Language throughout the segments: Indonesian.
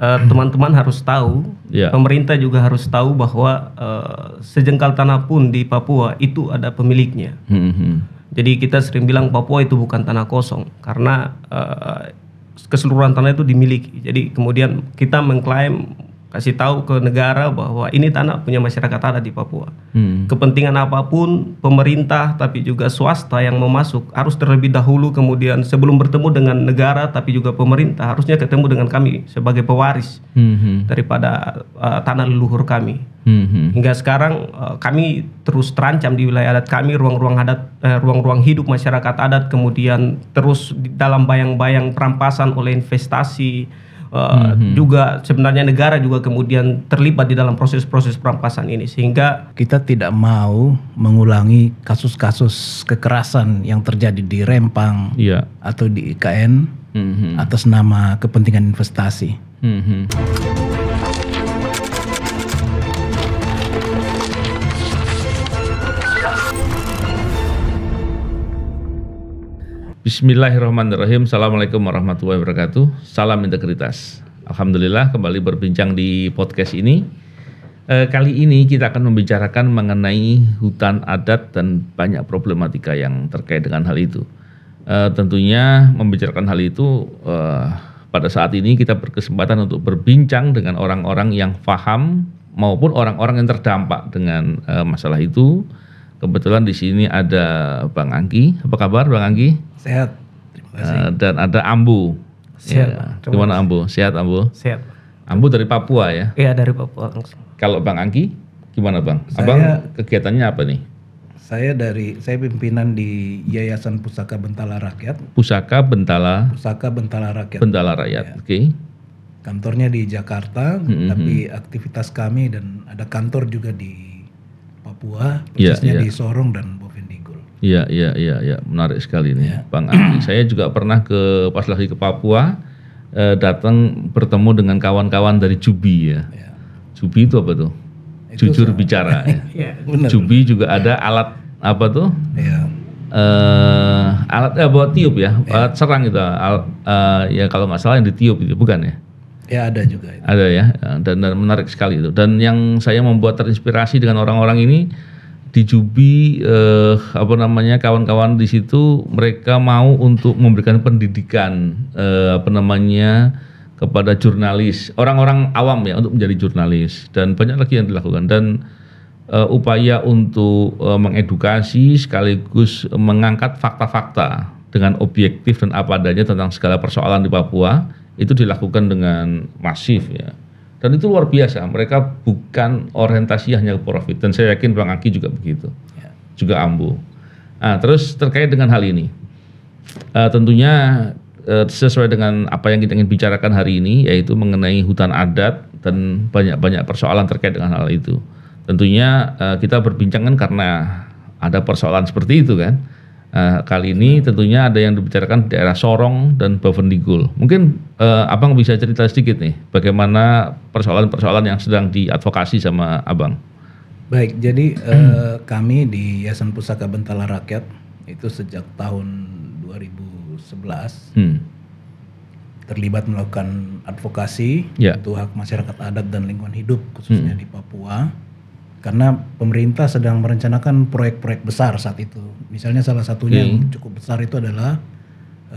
teman-teman harus tahu, pemerintah juga harus tahu bahwa sejengkal tanah pun di Papua itu ada pemiliknya. Jadi kita sering bilang Papua itu bukan tanah kosong karena keseluruhan tanah itu dimiliki. Jadi kemudian kita mengklaim, kasih tahu ke negara bahwa ini tanah punya masyarakat adat di Papua. Kepentingan apapun pemerintah tapi juga swasta yang mau masuk harus terlebih dahulu, kemudian sebelum bertemu dengan negara tapi juga pemerintah harusnya ketemu dengan kami sebagai pewaris daripada tanah leluhur kami. Hingga sekarang kami terus terancam di wilayah adat kami, ruang-ruang hidup masyarakat adat, kemudian terus dalam bayang-bayang perampasan oleh investasi. Juga sebenarnya negara juga kemudian terlibat di dalam proses-proses perampasan ini, sehingga kita tidak mau mengulangi kasus-kasus kekerasan yang terjadi di Rempang atau di IKN atas nama kepentingan investasi. Bismillahirrahmanirrahim. Assalamualaikum warahmatullahi wabarakatuh. Salam integritas. Alhamdulillah kembali berbincang di podcast ini. Kali ini kita akan membicarakan mengenai hutan adat dan banyak problematika yang terkait dengan hal itu. Tentunya membicarakan hal itu pada saat ini kita berkesempatan untuk berbincang dengan orang-orang yang paham maupun orang-orang yang terdampak dengan masalah itu. Kebetulan di sini ada Bang Anggi. Apa kabar Bang Anggi? Sehat, terima kasih. Dan ada Ambu. Sehat. Gimana Ambu? Sehat Ambu? Sehat. Ambu dari Papua ya? Iya, dari Papua langsung. Kalau Bang Anggi gimana Bang? Abang kegiatannya apa nih? Saya pimpinan di Yayasan Pusaka Bentala Rakyat. Pusaka Bentala Rakyat. Bentala Rakyat. Oke. Kantornya di Jakarta, tapi aktivitas kami dan ada kantor juga di Papua, khususnya di Sorong dan Bovendigul. Iya, menarik sekali nih, Bang Anggi. Saya juga pernah pas lagi ke Papua, datang bertemu dengan kawan-kawan dari Jubi ya. Jubi itu apa tuh? Jujur bicara. Ya. Jubi juga ada alat apa tuh? Alat buat tiup ya, alat serang itu. Ya kalau nggak salah yang ditiup itu bukan ya? Ya ada juga itu. Ada ya, dan menarik sekali itu. Dan yang saya membuat terinspirasi dengan orang-orang ini di Jubi, kawan-kawan di situ mereka mau untuk memberikan pendidikan kepada jurnalis, orang-orang awam ya untuk menjadi jurnalis, dan banyak lagi yang dilakukan, dan upaya untuk mengedukasi sekaligus mengangkat fakta-fakta dengan objektif dan apa adanya tentang segala persoalan di Papua. Itu dilakukan dengan masif ya, dan itu luar biasa. Mereka bukan orientasi hanya ke profit, dan saya yakin Bang Anggi juga begitu, juga Ambu. Nah, terus terkait dengan hal ini, tentunya sesuai dengan apa yang kita ingin bicarakan hari ini, yaitu mengenai hutan adat dan banyak persoalan terkait dengan hal itu. Tentunya kita berbincang kan karena ada persoalan seperti itu kan. Kali ini tentunya ada yang dibicarakan di daerah Sorong dan Bovendigul. Mungkin Abang bisa cerita sedikit nih bagaimana persoalan-persoalan yang sedang diadvokasi sama Abang. Baik, jadi kami di Yayasan Pusaka Bentala Rakyat itu sejak tahun 2011 terlibat melakukan advokasi untuk hak masyarakat adat dan lingkungan hidup khususnya di Papua. Karena pemerintah sedang merencanakan proyek-proyek besar saat itu. Misalnya salah satunya yang cukup besar itu adalah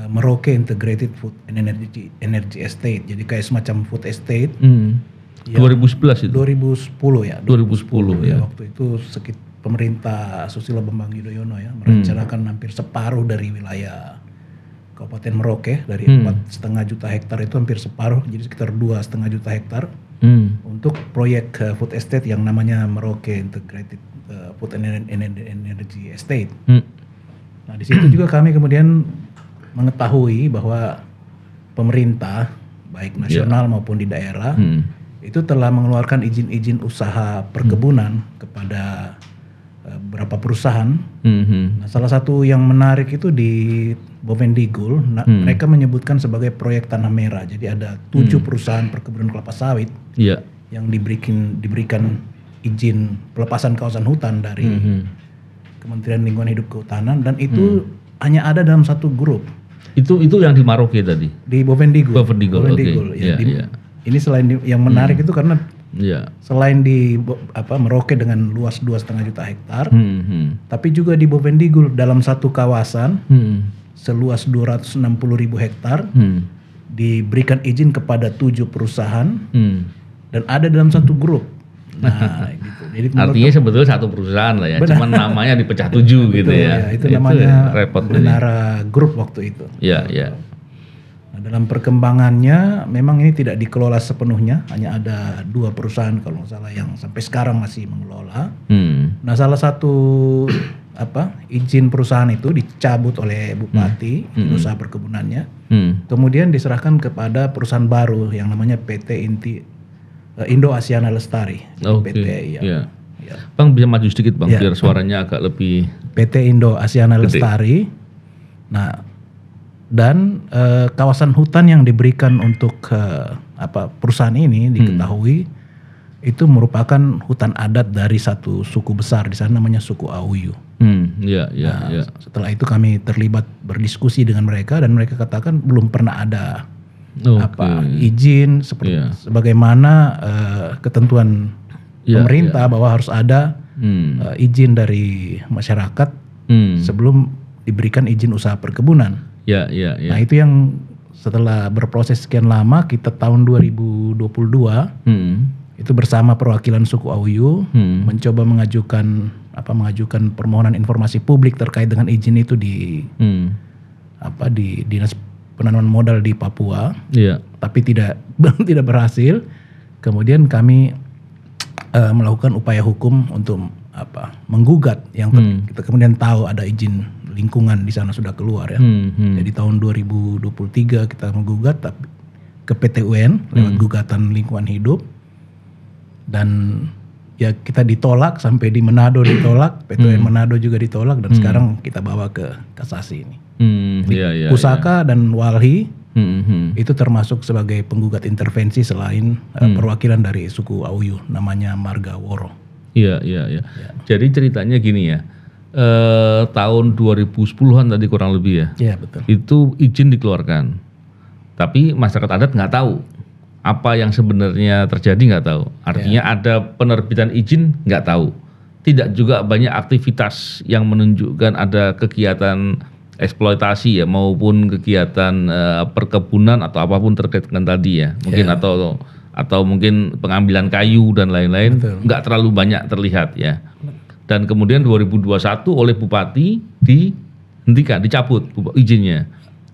Merauke Integrated Food and Energy Estate. Jadi kayak semacam food estate. 2011 itu? 2010 ya. 2010 ya. Waktu itu pemerintah Susilo Bambang Yudhoyono ya merencanakan hampir separuh dari wilayah Kabupaten Merauke, dari 4,5 juta hektar itu hampir separuh, jadi sekitar 2,5 juta hektar. Untuk proyek food estate yang namanya Merauke Integrated Food and Energy Estate. Nah di situ juga kami kemudian mengetahui bahwa pemerintah baik nasional maupun di daerah itu telah mengeluarkan izin-izin usaha perkebunan kepada beberapa perusahaan. Nah, salah satu yang menarik itu di Bovendigul, mereka menyebutkan sebagai proyek tanah merah. Jadi ada 7 perusahaan perkebunan kelapa sawit yang diberikan izin pelepasan kawasan hutan dari Kementerian Lingkungan Hidup Kehutanan, dan itu hanya ada dalam satu grup. Itu yang di Merauke tadi? Di Bovendigul. Bovendigul. ini selain yang menarik itu karena Ya. selain di Merauke dengan luas 2,5 juta hektar, tapi juga di Bovendigul dalam satu kawasan seluas 260.000 hektar diberikan izin kepada 7 perusahaan dan ada dalam satu grup. Nah, gitu. Jadi artinya sebetulnya satu perusahaan lah ya, cuman namanya dipecah 7 gitu ya. Itu namanya repot Menara Group waktu itu. Ya, ya. Nah, dalam perkembangannya memang ini tidak dikelola sepenuhnya, hanya ada 2 perusahaan kalau nggak salah yang sampai sekarang masih mengelola. Nah, salah satu izin perusahaan itu dicabut oleh Bupati, usaha perkebunannya. Kemudian diserahkan kepada perusahaan baru yang namanya PT Indo Asiana Lestari. PT ya. Bang bisa maju sedikit Bang biar suaranya agak lebih. PT Indo Asiana Lestari. Nah, dan kawasan hutan yang diberikan untuk perusahaan ini diketahui itu merupakan hutan adat dari satu suku besar di sana namanya suku Auyu. Setelah itu kami terlibat berdiskusi dengan mereka dan mereka katakan belum pernah ada izin sebagaimana ketentuan pemerintah bahwa harus ada izin dari masyarakat sebelum diberikan izin usaha perkebunan. Nah, itu yang setelah berproses sekian lama kita tahun 2022 itu bersama perwakilan suku Auyu mencoba mengajukan permohonan informasi publik terkait dengan izin itu di Dinas Penanaman Modal di Papua, tapi tidak berhasil. Kemudian kami melakukan upaya hukum untuk menggugat yang kita kemudian tahu ada izin lingkungan di sana sudah keluar ya. Jadi tahun 2023 kita menggugat ke PT UN lewat gugatan lingkungan hidup dan ya kita ditolak sampai di Manado ditolak, PT UN Manado juga ditolak dan sekarang kita bawa ke kasasi ini. Pusaka dan Walhi itu termasuk sebagai penggugat intervensi selain perwakilan dari suku Auyu namanya Marga Woro. Iya. Jadi ceritanya gini ya, tahun 2010-an tadi kurang lebih ya. Iya betul. Itu izin dikeluarkan, tapi masyarakat adat nggak tahu apa yang sebenarnya terjadi, nggak tahu. Artinya ada penerbitan izin nggak tahu. Tidak juga banyak aktivitas yang menunjukkan ada kegiatan eksploitasi ya maupun kegiatan perkebunan atau apapun terkait dengan tadi ya mungkin atau mungkin pengambilan kayu dan lain-lain nggak terlalu banyak terlihat ya. Dan kemudian 2021 oleh Bupati dicabut izinnya,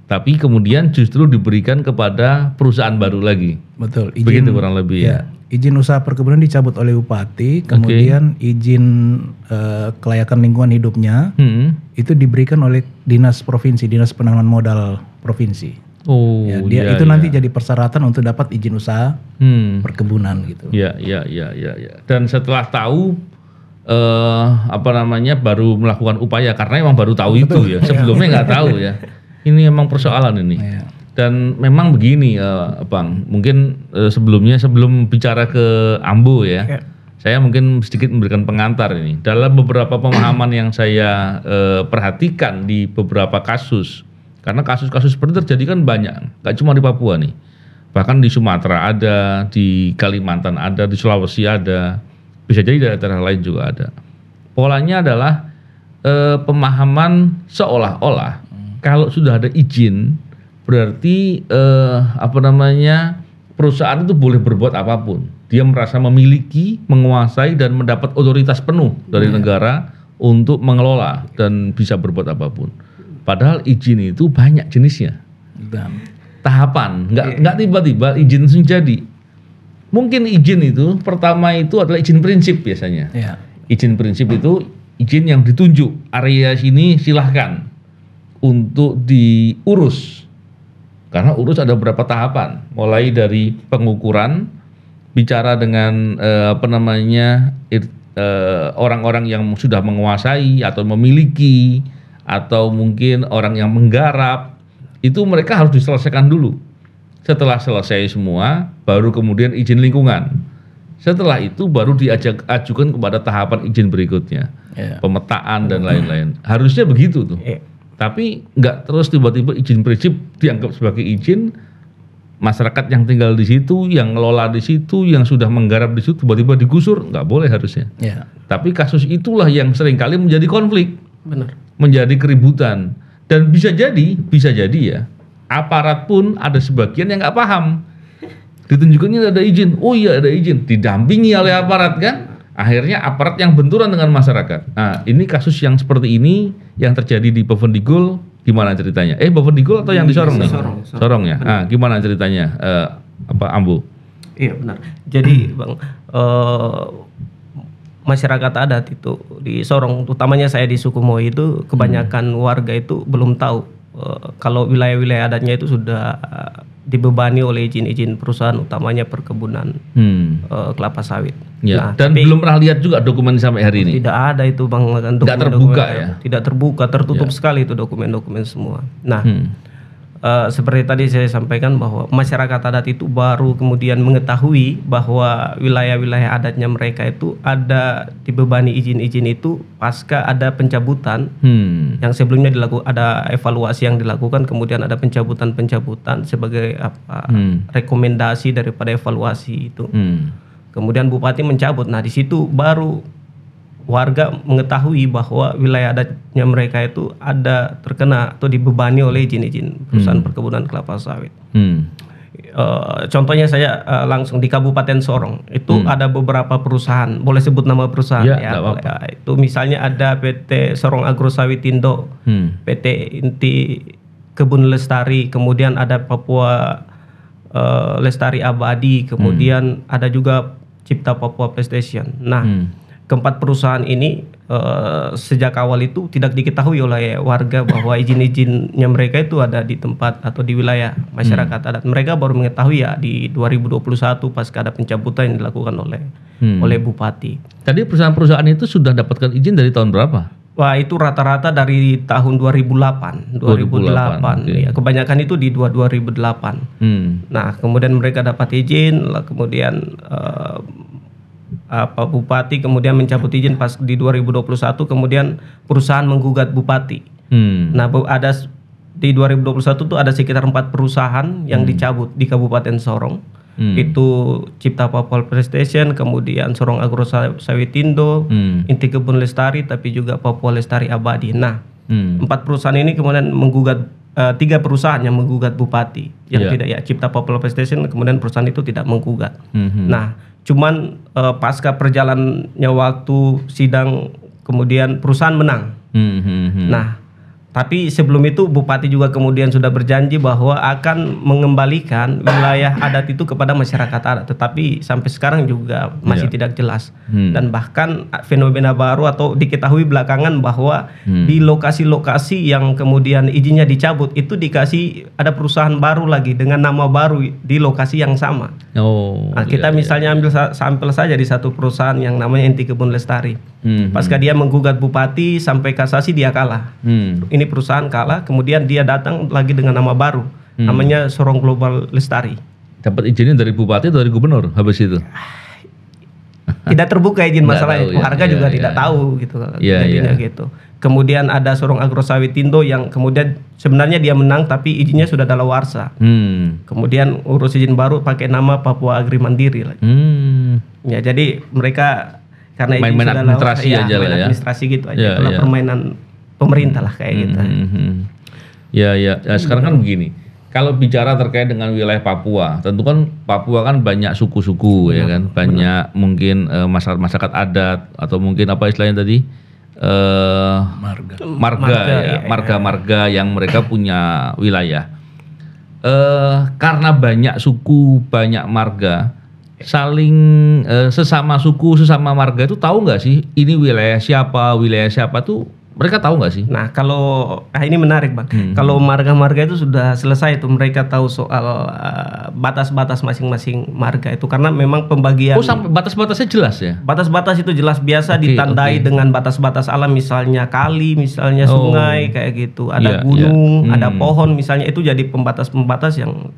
tapi kemudian justru diberikan kepada perusahaan baru lagi. Betul. Begitu kurang lebih ya. Izin usaha perkebunan dicabut oleh Bupati, kemudian izin kelayakan lingkungan hidupnya itu diberikan oleh Dinas Penanaman Modal Provinsi. Itu nanti jadi persyaratan untuk dapat izin usaha perkebunan gitu. Ya. Dan setelah tahu baru melakukan upaya karena emang baru tahu itu ya. Sebelumnya nggak tahu ya. Ini emang persoalan ini. Dan memang begini Bang, mungkin sebelum bicara ke Ambo ya, saya mungkin sedikit memberikan pengantar ini. Dalam beberapa pemahaman yang saya perhatikan di beberapa kasus, karena kasus-kasus seperti terjadi kan banyak, gak cuma di Papua nih, bahkan di Sumatera ada, di Kalimantan ada, di Sulawesi ada, bisa jadi daerah-daerah lain juga ada. Polanya adalah pemahaman seolah-olah kalau sudah ada izin berarti perusahaan itu boleh berbuat apapun. Dia merasa memiliki, menguasai dan mendapat otoritas penuh dari negara untuk mengelola dan bisa berbuat apapun. Padahal izin itu banyak jenisnya. Tahapan, nggak tiba-tiba izin langsung jadi. Mungkin izin itu pertama itu adalah izin prinsip biasanya. Izin prinsip itu izin yang ditunjuk, area sini silahkan untuk diurus. Karena urus ada beberapa tahapan, mulai dari pengukuran, bicara dengan orang-orang yang sudah menguasai atau memiliki, atau mungkin orang yang menggarap, itu mereka harus diselesaikan dulu. Setelah selesai semua, baru kemudian izin lingkungan. Setelah itu baru diajukan kepada tahapan izin berikutnya, pemetaan dan lain-lain. Harusnya begitu tuh. Tapi nggak terus tiba-tiba izin prinsip dianggap sebagai izin, masyarakat yang tinggal di situ, yang ngelola di situ, yang sudah menggarap di situ, tiba-tiba digusur, nggak boleh harusnya. Ya. Tapi kasus itulah yang seringkali menjadi konflik, Benar. menjadi keributan, dan bisa jadi ya, aparat pun ada sebagian yang nggak paham. Ditunjukkannya ada izin, oh iya ada izin, didampingi oleh aparat kan, akhirnya aparat yang benturan dengan masyarakat. Nah, ini kasus yang seperti ini yang terjadi di Bovendigul. Gimana ceritanya? Bovendigul atau yang di Sorong nih? Sorong ya. Nah, gimana ceritanya? Ambu? Iya benar. Jadi Bang, masyarakat adat itu di Sorong, utamanya saya di Sukumoy itu kebanyakan warga itu belum tahu kalau wilayah-wilayah adatnya itu sudah dibebani oleh izin-izin perusahaan, utamanya perkebunan kelapa sawit. Ya, nah, dan belum pernah lihat juga dokumen sampai hari ini. Tidak ada itu Bang, tidak terbuka ya. Tidak terbuka, tertutup sekali itu dokumen-dokumen semua. Nah, seperti tadi saya sampaikan bahwa masyarakat adat itu baru kemudian mengetahui bahwa wilayah-wilayah adatnya mereka itu ada dibebani izin-izin itu pasca ada pencabutan yang sebelumnya ada evaluasi yang dilakukan, kemudian ada pencabutan sebagai rekomendasi daripada evaluasi itu. Kemudian bupati mencabut. Nah, di situ baru warga mengetahui bahwa wilayah adatnya mereka itu ada terkena atau dibebani oleh izin-izin perusahaan perkebunan kelapa sawit. Contohnya saya langsung di Kabupaten Sorong itu ada beberapa perusahaan, boleh sebut nama perusahaan ya boleh. Itu misalnya ada PT Sorong Agro Sawitindo, PT Inti Kebun Lestari, kemudian ada Papua Lestari Abadi, kemudian ada juga Cipta Papua PlayStation. Nah, keempat perusahaan ini sejak awal itu tidak diketahui oleh warga bahwa izin-izinnya mereka itu ada di tempat atau di wilayah masyarakat adat. Mereka baru mengetahui ya di 2021 pasca ada pencabutan yang dilakukan oleh bupati. Tadi perusahaan-perusahaan itu sudah dapatkan izin dari tahun berapa? Wah, itu rata-rata dari tahun 2008. Okay. Ya, kebanyakan itu di 2008. Nah, kemudian mereka dapat izin, kemudian bupati kemudian mencabut izin pas di 2021, kemudian perusahaan menggugat bupati. Nah, ada di 2021 tuh ada sekitar 4 perusahaan yang dicabut di Kabupaten Sorong. Itu Cipta Papua PlayStation, kemudian Sorong Agro Sawitindo, Inti Kebun Lestari, tapi juga Papua Lestari Abadi. Nah, 4 perusahaan ini kemudian menggugat 3 perusahaan yang menggugat bupati, yang tidak ya Cipta Papua PlayStation, kemudian perusahaan itu tidak menggugat. Nah, cuman pasca perjalannya waktu sidang, kemudian perusahaan menang. Nah, tapi sebelum itu bupati juga kemudian sudah berjanji bahwa akan mengembalikan wilayah adat itu kepada masyarakat adat, tetapi sampai sekarang juga masih tidak jelas. Dan bahkan fenomena baru atau diketahui belakangan bahwa di lokasi-lokasi yang kemudian izinnya dicabut itu dikasih ada perusahaan baru lagi dengan nama baru di lokasi yang sama. Nah, kita misalnya ambil sampel saja di satu perusahaan yang namanya Inti Kebun Lestari. Pasca dia menggugat bupati sampai kasasi, dia kalah. Ini perusahaan kalah, kemudian dia datang lagi dengan nama baru, namanya Sorong Global Lestari. Dapat izinnya dari bupati atau dari gubernur habis itu? Tidak terbuka izin masalahnya, warga juga tidak tahu gitu. Jadinya gitu. Kemudian ada Sorong Agro Sawitindo yang kemudian sebenarnya dia menang tapi izinnya sudah daluarsa. Kemudian urus izin baru pakai nama Papua Agri Mandiri lagi. Ya, jadi mereka karena main administrasi aja lah ya. Administrasi gitu aja. Kalau permainan pemerintah lah kayak gitu. Ya, sekarang kan begini. Kalau bicara terkait dengan wilayah Papua, tentu kan Papua kan banyak suku-suku ya kan, banyak mungkin masyarakat adat atau mungkin apa istilahnya tadi? Marga yang mereka punya wilayah. Karena banyak suku, banyak marga, saling sesama suku, sesama marga itu tahu nggak sih ini wilayah siapa tuh mereka tahu nggak sih? Nah, kalau ini menarik Bang. Kalau marga-marga itu sudah selesai itu, mereka tahu soal batas-batas masing-masing marga itu, karena memang pembagian. Sampai batas-batasnya jelas ya? Batas-batas itu jelas, biasa ditandai dengan batas-batas alam, misalnya kali, misalnya sungai kayak gitu, ada gunung, ada pohon misalnya, itu jadi pembatas-pembatas yang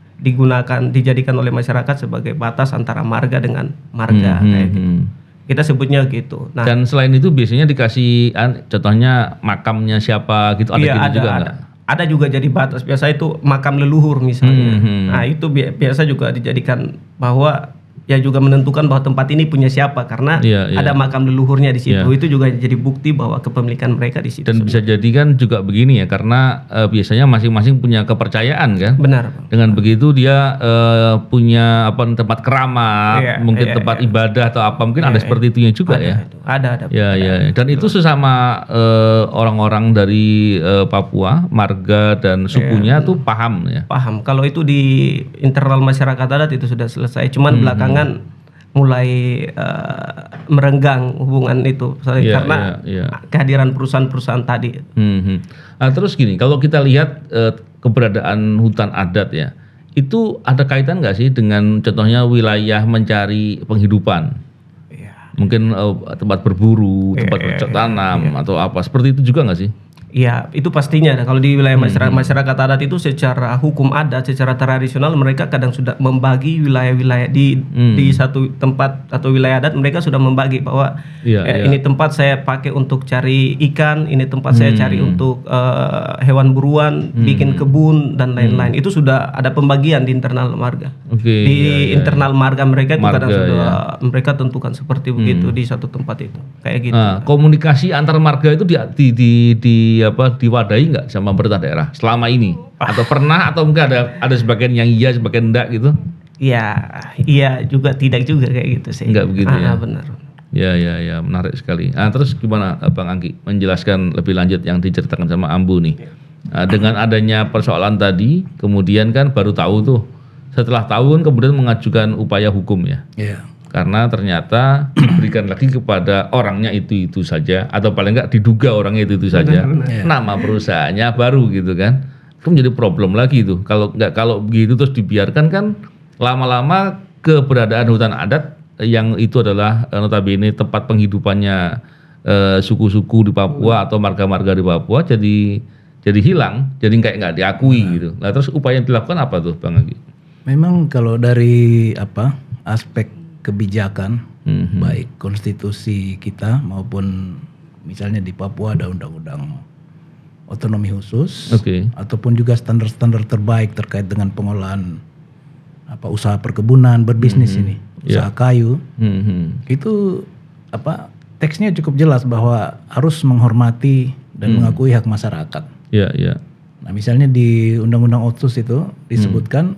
dijadikan oleh masyarakat sebagai batas antara marga dengan marga kayak gitu. Kita sebutnya gitu. Nah, dan selain itu biasanya dikasih contohnya makamnya siapa gitu, ada gitu juga enggak? ada juga jadi batas, biasa itu makam leluhur misalnya. Nah itu biasa juga dijadikan bahwa ya juga menentukan bahwa tempat ini punya siapa karena ada makam leluhurnya di situ. Itu juga jadi bukti bahwa kepemilikan mereka di situ. Dan bisa jadi kan juga begini ya, karena biasanya masing-masing punya kepercayaan kan. Benar. Dengan begitu dia punya tempat keramat, mungkin tempat ibadah atau apa, mungkin ada seperti itunya juga ya. Ada. Ya. Dan itu sesama orang-orang dari Papua, marga dan sukunya tuh paham ya. Paham. Kalau itu di internal masyarakat adat itu sudah selesai. Cuman belakangan mulai merenggang hubungan itu karena kehadiran perusahaan-perusahaan tadi. Nah, terus gini, kalau kita lihat keberadaan hutan adat ya, itu ada kaitan nggak sih dengan contohnya wilayah mencari penghidupan? Mungkin tempat berburu, tempat bercocok tanam atau apa seperti itu juga nggak sih? Iya, itu pastinya. Kalau di wilayah masyarakat adat itu secara hukum adat, secara tradisional mereka kadang sudah membagi wilayah-wilayah di satu tempat atau wilayah adat, mereka sudah membagi bahwa ini tempat saya pakai untuk cari ikan, ini tempat saya cari untuk hewan buruan, bikin kebun dan lain-lain. Itu sudah ada pembagian di internal marga. Internal marga mereka itu kadang sudah mereka tentukan seperti begitu di satu tempat itu. Kayak gitu. Nah, komunikasi antar marga itu diwadahi nggak sama pemerintah daerah selama ini? Atau pernah atau mungkin ada sebagian yang iya, sebagian enggak gitu? Iya juga tidak juga kayak gitu sih. Enggak begitu ya? Benar. Ya, menarik sekali. Nah, terus gimana Bang Angki menjelaskan lebih lanjut yang diceritakan sama Ambu nih? Nah, dengan adanya persoalan tadi, kemudian kan baru tahu tuh, setelah tahun kemudian mengajukan upaya hukum ya? Iya. Karena ternyata diberikan lagi kepada orangnya itu saja, atau paling enggak diduga orangnya itu saja. Nama perusahaannya baru gitu kan. Itu menjadi problem lagi tuh. Kalau begitu terus dibiarkan kan lama-lama keberadaan hutan adat yang itu adalah notabene tempat penghidupannya suku-suku di Papua atau marga-marga di Papua jadi hilang, jadi kayak nggak diakui gitu. Nah, terus upaya yang dilakukan apa tuh Bang Angki? Memang kalau dari aspek kebijakan, baik konstitusi kita maupun misalnya di Papua ada undang-undang otonomi khusus, ataupun juga standar-standar terbaik terkait dengan pengolahan usaha perkebunan, berbisnis ini, usaha kayu, itu teksnya cukup jelas bahwa harus menghormati dan mengakui hak masyarakat. Nah, misalnya di undang-undang otsus itu disebutkan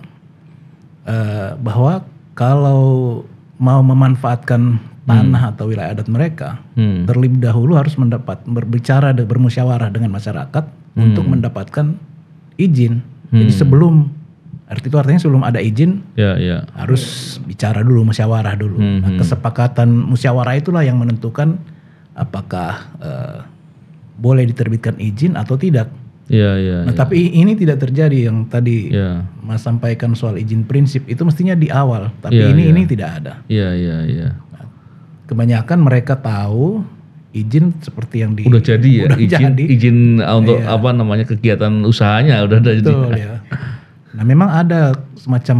bahwa kalau mau memanfaatkan tanah atau wilayah adat mereka, terlebih dahulu harus bermusyawarah dengan masyarakat untuk mendapatkan izin. Jadi artinya sebelum ada izin, harus bicara dulu, musyawarah dulu. Nah, kesepakatan musyawarah itulah yang menentukan apakah boleh diterbitkan izin atau tidak. Tapi ini tidak terjadi yang tadi Mas sampaikan soal izin prinsip itu mestinya di awal, tapi ini tidak ada. Nah, kebanyakan mereka tahu izin seperti yang udah jadi izin untuk kegiatan usahanya udah ada. Betul, Nah, memang ada semacam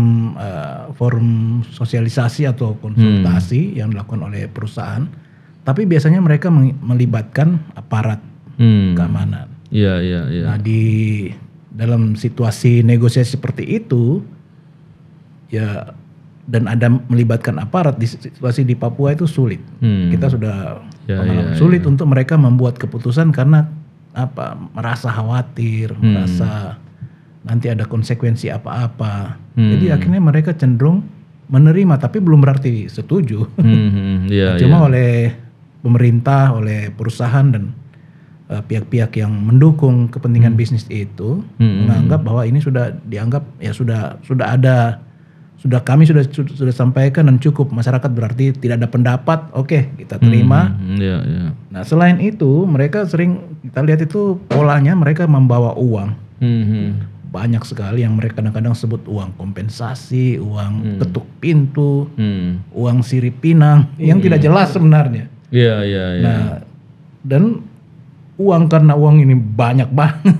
forum sosialisasi atau konsultasi yang dilakukan oleh perusahaan, tapi biasanya mereka melibatkan aparat keamanan. Nah, di dalam situasi negosiasi seperti itu dan ada melibatkan aparat di situasi di Papua itu sulit. Kita sudah sulit untuk mereka membuat keputusan karena merasa khawatir, merasa nanti ada konsekuensi apa-apa. Jadi akhirnya mereka cenderung menerima, tapi belum berarti setuju. Cuma oleh pemerintah, oleh perusahaan dan pihak-pihak yang mendukung kepentingan bisnis itu menganggap bahwa ini sudah dianggap kami sudah sampaikan dan cukup, masyarakat berarti tidak ada pendapat, oke, kita terima. Nah, selain itu mereka sering kita lihat itu polanya mereka membawa uang. Banyak sekali yang mereka kadang-kadang sebut uang kompensasi, uang ketuk pintu, uang sirip pinang yang tidak jelas sebenarnya. Nah, dan karena uang ini banyak banget.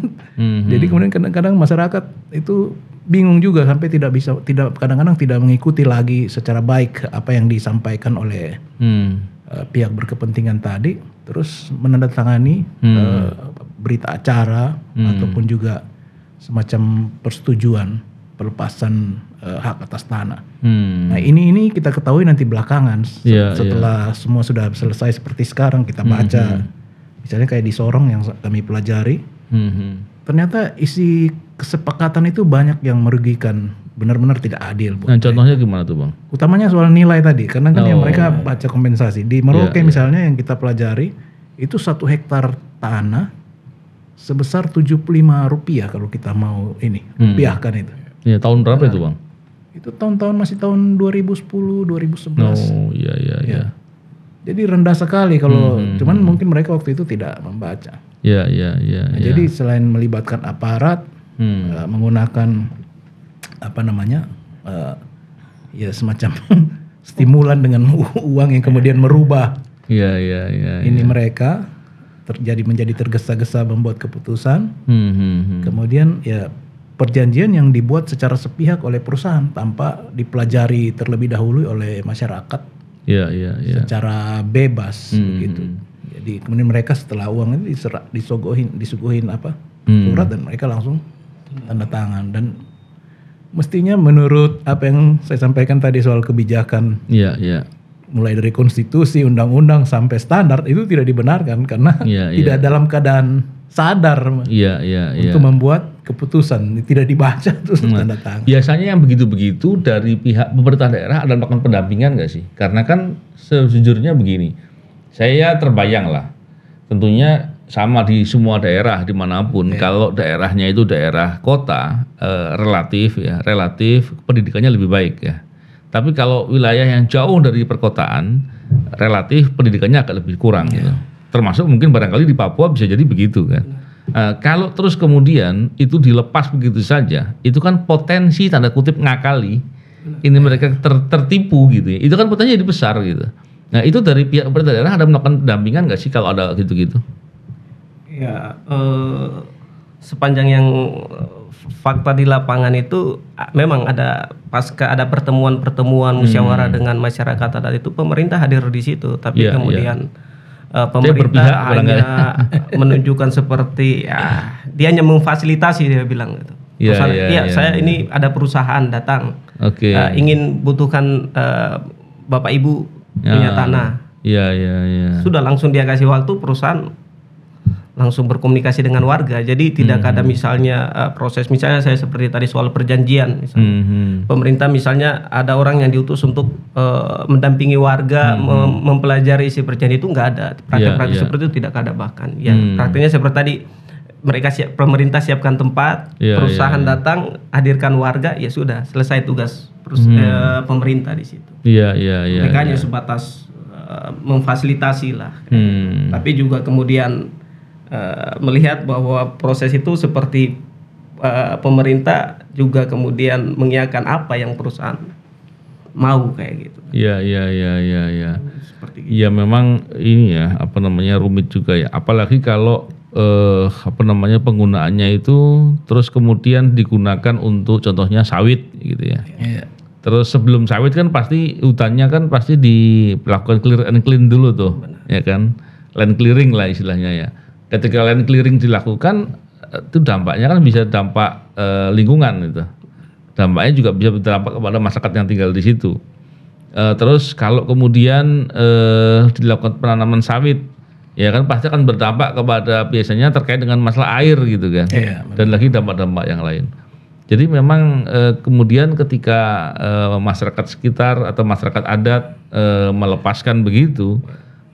Jadi kemudian kadang-kadang masyarakat itu bingung juga sampai kadang-kadang tidak mengikuti lagi secara baik apa yang disampaikan oleh pihak berkepentingan tadi, terus menandatangani berita acara ataupun juga semacam persetujuan pelepasan hak atas tanah. Nah ini kita ketahui nanti belakangan setelah semua sudah selesai seperti sekarang kita baca, misalnya kayak di Sorong yang kami pelajari, ternyata isi kesepakatan itu banyak yang merugikan, benar-benar tidak adil. Nah contohnya gimana tuh Bang? Utamanya soal nilai tadi, karena kan yang mereka baca kompensasi di Merauke misalnya yang kita pelajari itu 1 hektar tanah sebesar Rp75 kalau kita mau rupiahkan itu. Ya, tahun berapa itu Bang? Itu tahun-tahun masih tahun 2010, 2011. Oh iya. Jadi rendah sekali kalau, cuman mungkin mereka waktu itu tidak membaca. Iya. Nah, jadi selain melibatkan aparat, menggunakan ya semacam stimulan dengan uang yang kemudian merubah. Iya. Ini mereka menjadi tergesa-gesa membuat keputusan. Kemudian ya perjanjian yang dibuat secara sepihak oleh perusahaan tanpa dipelajari terlebih dahulu oleh masyarakat. Iya. Secara bebas begitu. Jadi kemudian mereka setelah uang itu disuguhin surat dan mereka langsung tanda tangan, dan mestinya menurut apa yang saya sampaikan tadi soal kebijakan. Iya. Mulai dari konstitusi, undang-undang sampai standar itu tidak dibenarkan karena tidak dalam keadaan sadar untuk membuat keputusan, tidak dibaca terus tanda tangan. Biasanya yang begitu-begitu dari pihak pemerintah daerah ada melakukan pendampingan nggak sih? Karena kan sejujurnya begini, saya terbayang lah, tentunya sama di semua daerah dimanapun, kalau daerahnya itu daerah kota, relatif pendidikannya lebih baik ya. Tapi kalau wilayah yang jauh dari perkotaan, relatif pendidikannya agak lebih kurang gitu. Termasuk mungkin barangkali di Papua bisa jadi begitu kan. Kalau terus kemudian itu dilepas begitu saja, itu kan potensi tanda kutip ngakali, ini mereka tertipu gitu ya. Itu kan potensi jadi besar gitu. Nah itu dari pihak pemerintah daerah ada melakukan pendampingan nggak sih kalau ada gitu-gitu? Ya, sepanjang yang fakta di lapangan itu memang ada pasca ada pertemuan musyawarah dengan masyarakat adat itu pemerintah hadir di situ, tapi kemudian pemerintah hanya menunjukkan seperti dia hanya memfasilitasi, dia bilang gitu. Saya ini ada perusahaan datang, ingin butuhkan Bapak Ibu punya tanah. Sudah langsung dia kasih waktu, perusahaan langsung berkomunikasi dengan warga. Jadi tidak ada misalnya proses, misalnya saya seperti tadi soal perjanjian misalnya. Pemerintah misalnya ada orang yang diutus untuk mendampingi warga mempelajari isi perjanjian, itu nggak ada. Praktik-praktik seperti itu tidak ada bahkan. Ya praktiknya seperti tadi, mereka pemerintah siapkan tempat, perusahaan datang, hadirkan warga, ya sudah selesai tugas pemerintah di situ. Mereka hanya sebatas memfasilitasi lah. Tapi juga kemudian melihat bahwa proses itu seperti pemerintah juga kemudian mengiyakan apa yang perusahaan mau kayak gitu. Seperti gitu. Ya memang ini ya rumit juga ya. Apalagi kalau penggunaannya itu terus kemudian digunakan untuk contohnya sawit gitu ya. Terus sebelum sawit kan pasti hutannya kan pasti dilakukan clear and clean dulu tuh. Ya kan, land clearing lah istilahnya ya. Ketika land clearing dilakukan, itu dampaknya kan bisa dampak lingkungan gitu. Dampaknya juga bisa berdampak kepada masyarakat yang tinggal di situ. Terus kalau kemudian dilakukan penanaman sawit, ya kan pasti akan berdampak kepada biasanya terkait dengan masalah air gitu kan. Dan lagi dampak-dampak yang lain. Jadi memang kemudian ketika masyarakat sekitar atau masyarakat adat melepaskan begitu,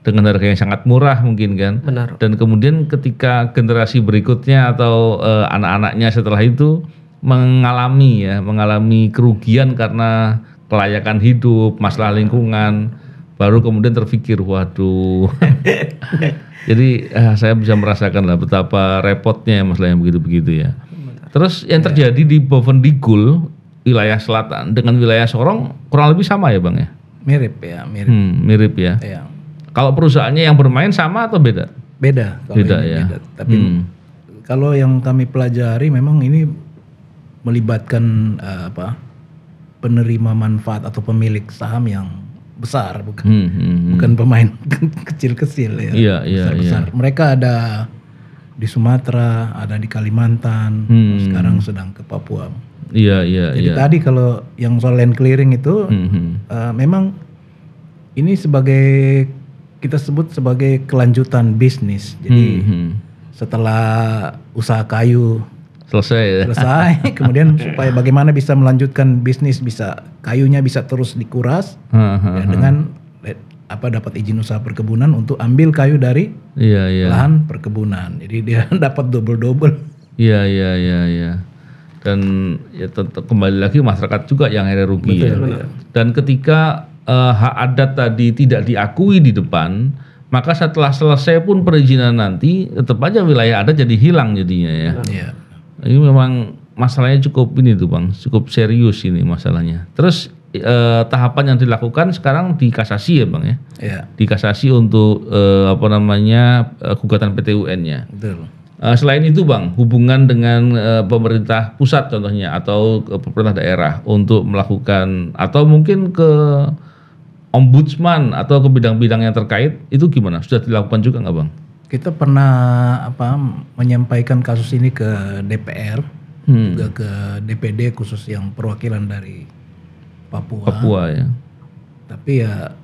dengan harga yang sangat murah mungkin kan. Benar. Dan kemudian ketika generasi berikutnya atau anak-anaknya setelah itu mengalami kerugian karena kelayakan hidup, masalah lingkungan, baru kemudian terpikir waduh. Jadi saya bisa merasakan lah betapa repotnya masalah yang begitu-begitu ya. Terus yang terjadi di Bovendigul wilayah selatan dengan wilayah Sorong kurang lebih sama ya Bang ya? Mirip ya, mirip ya. Kalau perusahaannya yang bermain sama atau beda? Beda ya. Tapi kalau yang kami pelajari memang ini melibatkan penerima manfaat atau pemilik saham yang besar, bukan pemain kecil-kecil ya. Besar. Mereka ada di Sumatera, ada di Kalimantan, sekarang sedang ke Papua. Iya. Jadi tadi kalau yang soal land clearing itu memang ini kita sebut sebagai kelanjutan bisnis. Jadi setelah usaha kayu selesai, kemudian supaya bagaimana bisa melanjutkan bisnis, kayunya bisa terus dikuras dengan dapat izin usaha perkebunan untuk ambil kayu dari lahan perkebunan. Jadi dia dapat double. Iya. Dan ya kembali lagi masyarakat juga yang akhirnya rugi. Betul. Dan ketika hak adat tadi tidak diakui di depan, maka setelah selesai pun perizinan nanti tetap aja wilayah adat jadi hilang jadinya ya. Iya. Ini memang masalahnya cukup cukup serius ini masalahnya. Terus tahapan yang dilakukan sekarang di kasasi ya Bang ya? Iya. Di kasasi untuk gugatan PT UN-nya. Betul. Selain itu Bang, hubungan dengan pemerintah pusat contohnya atau pemerintah daerah untuk melakukan atau mungkin ke ombudsman atau ke bidang-bidang yang terkait itu gimana? Sudah dilakukan juga nggak Bang? Kita pernah menyampaikan kasus ini ke DPR, juga ke DPD khusus yang perwakilan dari Papua ya. Tapi ya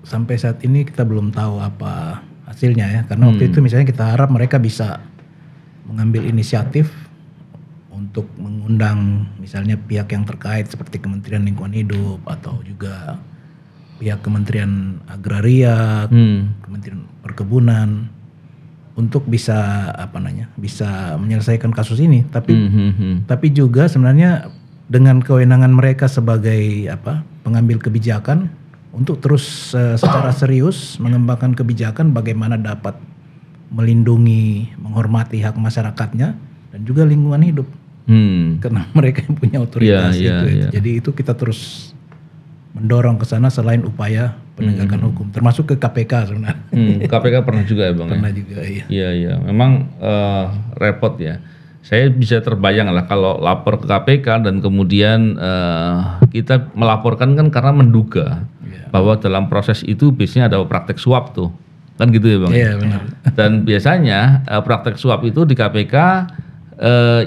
sampai saat ini kita belum tahu apa hasilnya ya, karena waktu itu misalnya kita harap mereka bisa mengambil inisiatif untuk mengundang misalnya pihak yang terkait seperti Kementerian Lingkungan Hidup atau juga pihak Kementerian Agraria, Kementerian Perkebunan untuk bisa bisa menyelesaikan kasus ini. Tapi juga sebenarnya dengan kewenangan mereka sebagai pengambil kebijakan untuk terus secara serius mengembangkan kebijakan bagaimana dapat melindungi, menghormati hak masyarakatnya dan juga lingkungan hidup. Karena mereka yang punya otoritas itu. Jadi itu kita terus mendorong ke sana selain upaya penegakan hukum, termasuk ke KPK sebenarnya. KPK pernah juga ya Bang? Pernah juga, iya. Iya. Memang repot ya. Saya bisa terbayang lah kalau lapor ke KPK dan kemudian kita melaporkan kan karena menduga bahwa dalam proses itu biasanya ada praktek suap tuh. Kan gitu ya Bang? Iya benar. Dan biasanya praktek suap itu di KPK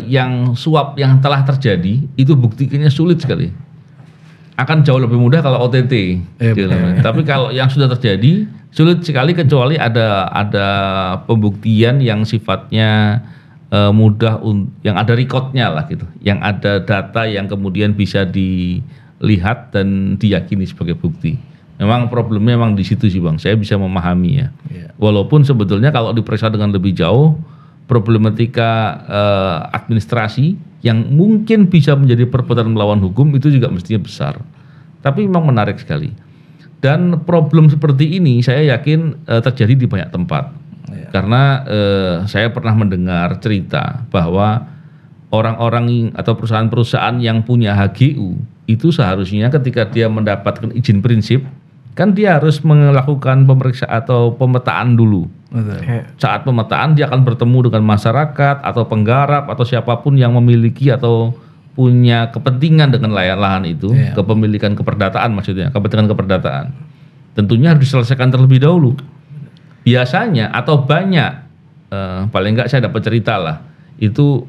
yang suap yang telah terjadi itu buktinya sulit sekali. Akan jauh lebih mudah kalau OTT. Tapi kalau yang sudah terjadi sulit sekali kecuali ada pembuktian yang sifatnya mudah, yang ada recordnya lah gitu, yang ada data yang kemudian bisa dilihat dan diyakini sebagai bukti. Memang problemnya memang di situ sih Bang. Saya bisa memahami ya. Walaupun sebetulnya kalau diperiksa dengan lebih jauh, problematika administrasi yang mungkin bisa menjadi perbuatan melawan hukum itu juga mestinya besar. Tapi memang menarik sekali. Dan problem seperti ini saya yakin terjadi di banyak tempat. Karena saya pernah mendengar cerita bahwa orang-orang atau perusahaan-perusahaan yang punya HGU itu seharusnya ketika dia mendapatkan izin prinsip, kan dia harus melakukan pemeriksaan atau pemetaan dulu. Saat pemetaan dia akan bertemu dengan masyarakat atau penggarap atau siapapun yang memiliki atau punya kepentingan dengan lahan itu, kepemilikan keperdataan maksudnya, kepentingan keperdataan. Tentunya harus diselesaikan terlebih dahulu. Biasanya atau banyak, paling enggak saya dapat cerita lah, itu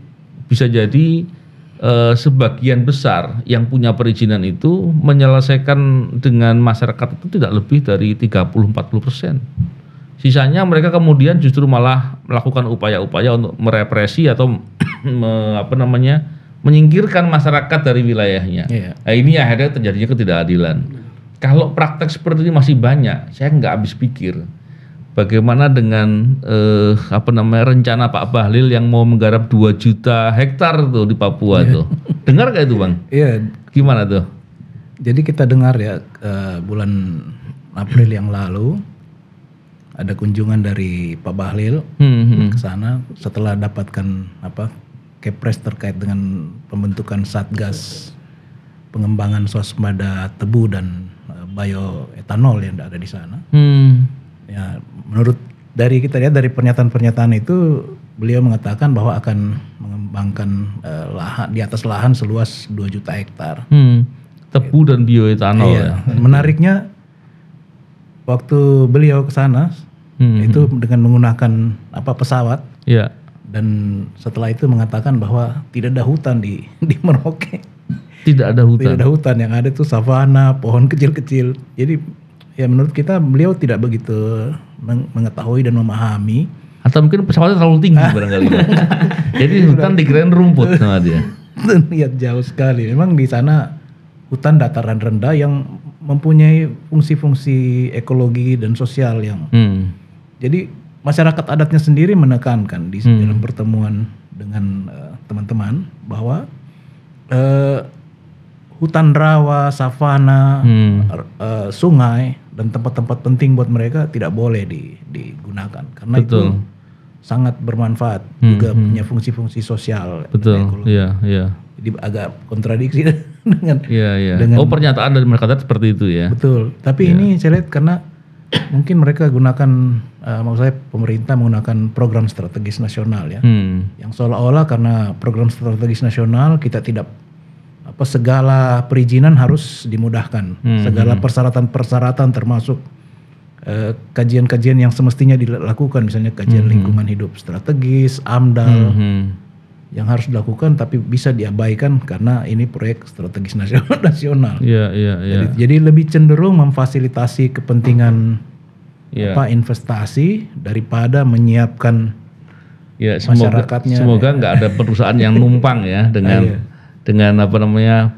bisa jadi sebagian besar yang punya perizinan itu menyelesaikan dengan masyarakat itu tidak lebih dari 30-40%. Sisanya mereka kemudian justru malah melakukan upaya-upaya untuk merepresi atau menyingkirkan masyarakat dari wilayahnya. Nah, ini akhirnya terjadinya ketidakadilan. Kalau praktek seperti ini masih banyak, saya nggak habis pikir. Bagaimana dengan rencana Pak Bahlil yang mau menggarap 2 juta hektar tuh di Papua tuh. Dengar gak itu Bang? Iya. Gimana tuh? Jadi kita dengar ya bulan April yang lalu ada kunjungan dari Pak Bahlil ke sana setelah dapatkan Kepres terkait dengan pembentukan Satgas pengembangan swasembada tebu dan bioetanol yang ada di sana. Ya, menurut dari kita lihat dari pernyataan-pernyataan itu beliau mengatakan bahwa akan mengembangkan lahan di atas lahan seluas 2 juta hektar. Tebu dan bioetanol. Iya. Ya. Menariknya waktu beliau ke sana itu dengan menggunakan pesawat. Iya. Dan setelah itu mengatakan bahwa tidak ada hutan di Merauke. Tidak ada hutan. Tidak ada hutan, yang ada itu savana, pohon kecil-kecil. Jadi ya menurut kita beliau tidak begitu mengetahui dan memahami. Atau mungkin pesawatnya terlalu tinggi barangkali. Jadi hutan dikirain rumput sama dia. Lihat jauh sekali. Memang di sana hutan dataran rendah yang mempunyai fungsi-fungsi ekologi dan sosial yang. Jadi masyarakat adatnya sendiri menekankan di dalam pertemuan dengan teman-teman bahwa hutan rawa, savana, sungai dan tempat-tempat penting buat mereka tidak boleh digunakan karena itu sangat bermanfaat, juga punya fungsi-fungsi sosial. Betul. Iya. Jadi agak kontradiksi dengan. Oh, pernyataan dari masyarakat seperti itu ya. Betul. Tapi ini saya lihat karena mungkin mereka gunakan, maksud saya pemerintah menggunakan program strategis nasional ya, yang seolah-olah karena program strategis nasional kita tidak segala perizinan harus dimudahkan, segala persyaratan-persyaratan termasuk kajian-kajian yang semestinya dilakukan, misalnya kajian lingkungan hidup strategis, AMDAL, yang harus dilakukan tapi bisa diabaikan karena ini proyek strategis nasional. Jadi lebih cenderung memfasilitasi kepentingan investasi daripada menyiapkan masyarakatnya. Semoga nggak ada perusahaan yang numpang ya dengan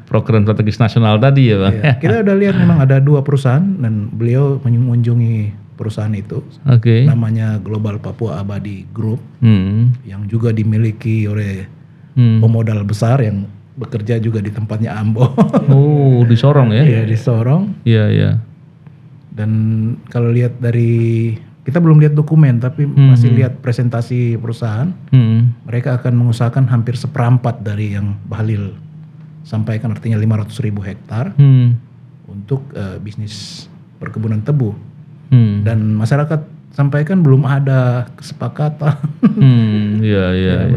program strategis nasional tadi ya Bang. Kita udah lihat memang ada 2 perusahaan dan beliau mengunjungi perusahaan itu, namanya Global Papua Abadi Group, yang juga dimiliki oleh pemodal besar yang bekerja juga di tempatnya Ambo. Oh, di Sorong ya? Iya, di Sorong. Iya. Dan kalau lihat dari, kita belum lihat dokumen tapi masih lihat presentasi perusahaan, mereka akan mengusahakan hampir 1/4 dari yang Bahlil sampaikan, artinya 500.000 hektar untuk bisnis perkebunan tebu. Dan masyarakat sampaikan belum ada kesepakatan.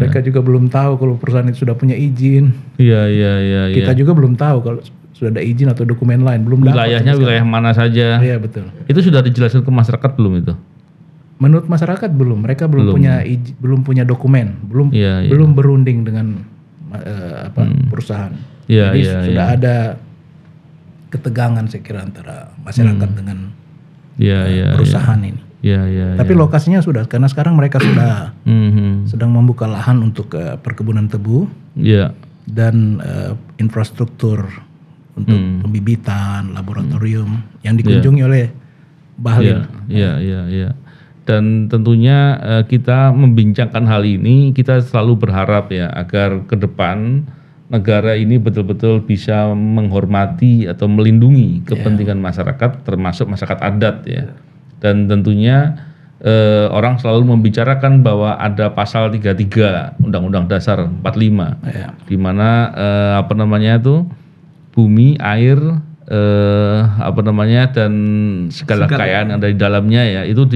Mereka juga belum tahu kalau perusahaan itu sudah punya izin. Kita juga belum tahu kalau sudah ada izin atau dokumen lain, belum dapat. Wilayahnya wilayah mana saja? Iya, betul. Itu sudah dijelaskan ke masyarakat belum itu? Menurut masyarakat belum. Mereka belum punya izin, belum punya dokumen, belum berunding dengan perusahaan. Jadi sudah ada ketegangan saya kira antara masyarakat dengan perusahaan ini. Tapi lokasinya sudah, karena sekarang mereka sudah sedang membuka lahan untuk perkebunan tebu dan infrastruktur untuk pembibitan, laboratorium yang dikunjungi oleh Bahlil. Dan tentunya kita membincangkan hal ini, kita selalu berharap ya agar ke depan negara ini betul-betul bisa menghormati atau melindungi kepentingan masyarakat, termasuk masyarakat adat ya. Dan tentunya orang selalu membicarakan bahwa ada pasal 33 Undang-Undang Dasar 45 di mana bumi, air, dan segala kekayaan yang ada di dalamnya ya itu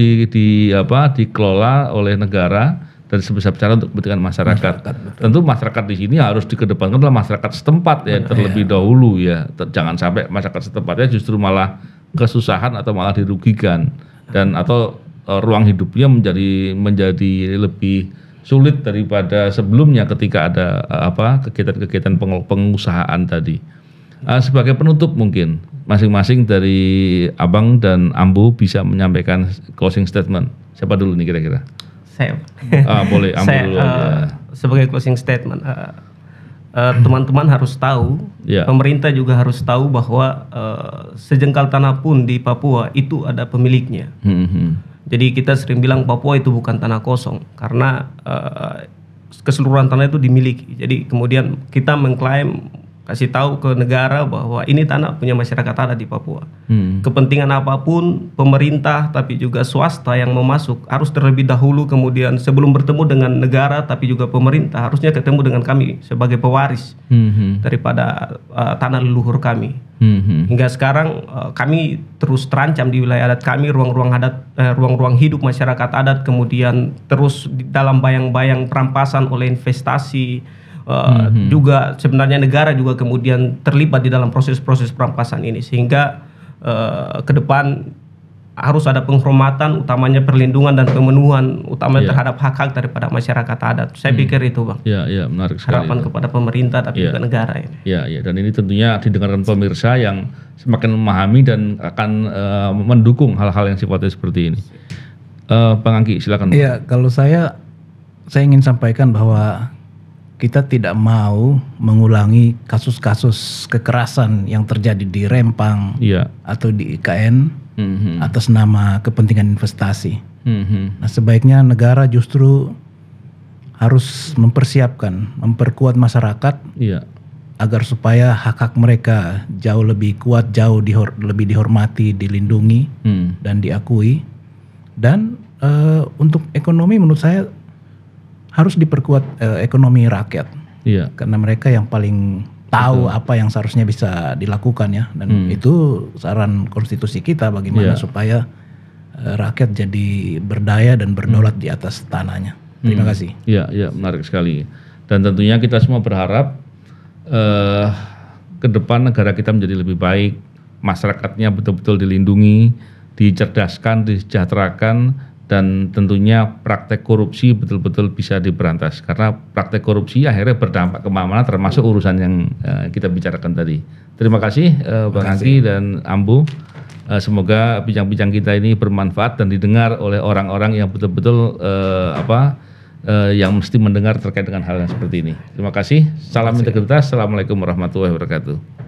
dikelola oleh negara dan sebesar-besar untuk kepentingan masyarakat. Tentu masyarakat di sini harus dikedepankan adalah masyarakat setempat ya terlebih dahulu ya. Jangan sampai masyarakat setempatnya justru malah kesusahan atau malah dirugikan dan atau ruang hidupnya menjadi lebih sulit daripada sebelumnya ketika ada kegiatan-kegiatan pengusahaan tadi. Sebagai penutup mungkin masing-masing dari Abang dan Ambo bisa menyampaikan closing statement. Siapa dulu nih kira-kira? Saya. Boleh Ambo dulu aja. Sebagai closing statement, teman-teman harus tahu, pemerintah juga harus tahu bahwa sejengkal tanah pun di Papua itu ada pemiliknya. Jadi kita sering bilang Papua itu bukan tanah kosong karena keseluruhan tanah itu dimiliki. Jadi kemudian kita mengklaim, kasih tahu ke negara bahwa ini tanah punya masyarakat adat di Papua. Kepentingan apapun pemerintah tapi juga swasta yang mau masuk harus terlebih dahulu, kemudian sebelum bertemu dengan negara tapi juga pemerintah harusnya ketemu dengan kami sebagai pewaris daripada tanah leluhur kami. Hingga sekarang kami terus terancam di wilayah adat kami, ruang-ruang hidup masyarakat adat kemudian terus dalam bayang-bayang perampasan oleh investasi. Juga sebenarnya negara juga kemudian terlibat di dalam proses-proses perampasan ini, sehingga ke depan harus ada penghormatan, utamanya perlindungan dan pemenuhan utamanya terhadap hak-hak daripada masyarakat adat. Saya pikir itu, Bang. Iya, menarik sekali. Harapan kepada pemerintah tapi juga negara ini. Iya, dan ini tentunya didengarkan pemirsa yang semakin memahami dan akan mendukung hal-hal yang sifatnya seperti ini. Bang Angki, silakan. Iya, kalau saya ingin sampaikan bahwa kita tidak mau mengulangi kasus-kasus kekerasan yang terjadi di Rempang atau di IKN atas nama kepentingan investasi. Nah, sebaiknya negara justru harus memperkuat masyarakat agar supaya hak-hak mereka jauh lebih kuat, lebih dihormati, dilindungi dan diakui. Dan untuk ekonomi menurut saya harus diperkuat ekonomi rakyat, karena mereka yang paling tahu apa yang seharusnya bisa dilakukan ya, dan itu saran konstitusi kita bagaimana supaya rakyat jadi berdaya dan berdaulat di atas tanahnya. Terima kasih. Iya, menarik sekali. Dan tentunya kita semua berharap ke depan negara kita menjadi lebih baik, masyarakatnya betul-betul dilindungi, dicerdaskan, disejahterakan. Dan tentunya praktek korupsi betul-betul bisa diberantas, karena praktek korupsi akhirnya berdampak kemana-mana, termasuk urusan yang kita bicarakan tadi. Terima kasih Bang Angki dan Ambu. Semoga bincang-bincang kita ini bermanfaat dan didengar oleh orang-orang yang betul-betul yang mesti mendengar terkait dengan hal yang seperti ini. Terima kasih. Salam integritas. Assalamualaikum warahmatullahi wabarakatuh.